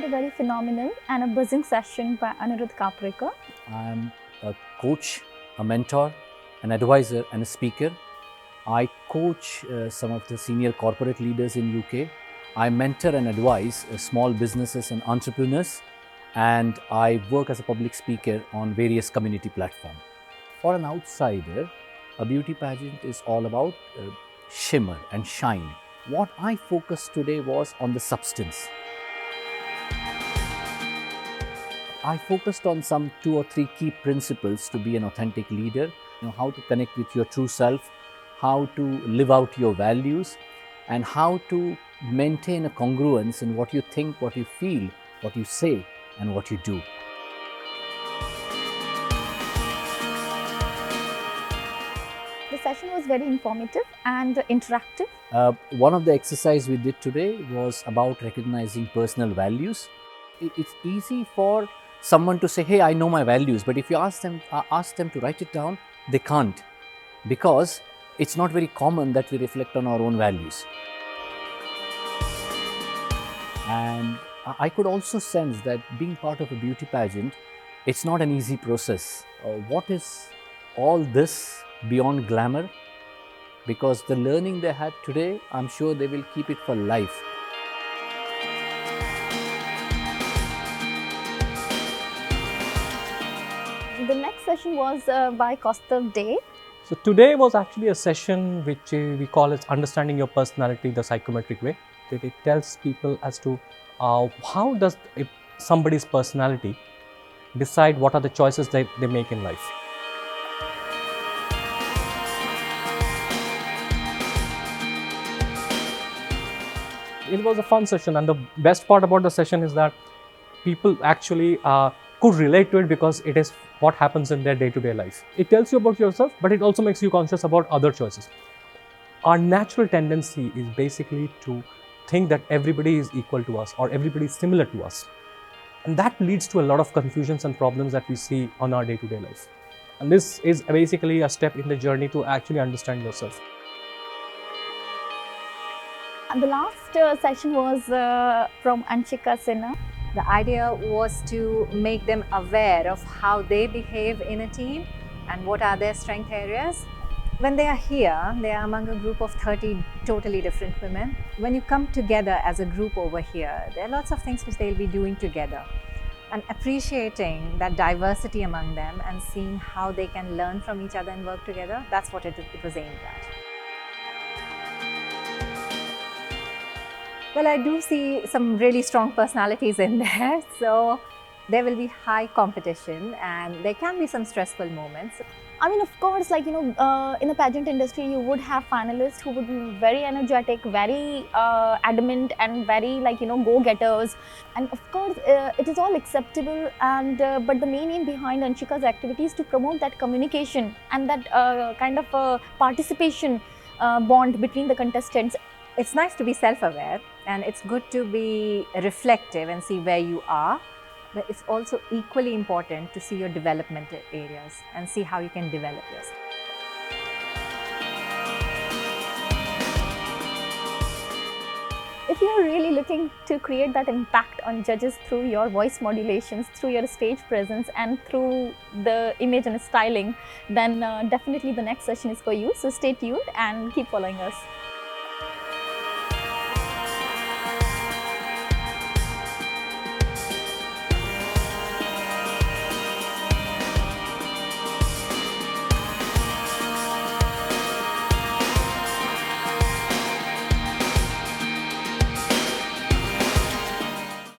very phenomenal and a buzzing session by Aniruddha Kaprekar. I'm a coach, a mentor, an advisor and a speaker. I coach some of the senior corporate leaders in UK. I mentor and advise small businesses and entrepreneurs, and I work as a public speaker on various community platforms. For an outsider, a beauty pageant is all about shimmer and shine. What I focused today was on the substance. I focused on some 2 or 3 key principles to be an authentic leader. How to connect with your true self, how to live out your values, and how to maintain a congruence in what you think, what you feel, what you say, and what you do. The session was very informative and interactive. One of the exercises we did today was about recognizing personal values. It's easy for someone to say, hey, I know my values, but if you ask them to write it down, they can't, because it's not very common that we reflect on our own values. And I could also sense that being part of a beauty pageant, it's not an easy process. What is all this beyond glamour? Because the learning they had today, I'm sure they will keep it for life. The next session was by Kaustav Dey. So today was actually a session which we call as understanding your personality the psychometric way. It tells people as to how does somebody's personality decide what are the choices they make in life. It was a fun session, and the best part about the session is that people actually could relate to it because it is what happens in their day-to-day life. It tells you about yourself, but it also makes you conscious about other choices. Our natural tendency is basically to think that everybody is equal to us or everybody is similar to us. And that leads to a lot of confusions and problems that we see on our day-to-day life. And this is basically a step in the journey to actually understand yourself. The last session was from Anshika Sinha. The idea was to make them aware of how they behave in a team and what are their strength areas. When they are here, they are among a group of 30 totally different women. When you come together as a group over here, there are lots of things which they'll be doing together. And appreciating that diversity among them and seeing how they can learn from each other and work together, that's what it was aimed at. Well, I do see some really strong personalities in there, so there will be high competition and there can be some stressful moments. I mean, of course, in the pageant industry, you would have finalists who would be very energetic, very adamant and very go-getters. And of course, it is all acceptable, and but the main aim behind Anshika's activity is to promote that communication and that kind of participation bond between the contestants. It's nice to be self-aware and it's good to be reflective and see where you are, but it's also equally important to see your developmental areas and see how you can develop yourself. If you're really looking to create that impact on judges through your voice modulations, through your stage presence and through the image and styling, then definitely the next session is for you. So stay tuned and keep following us.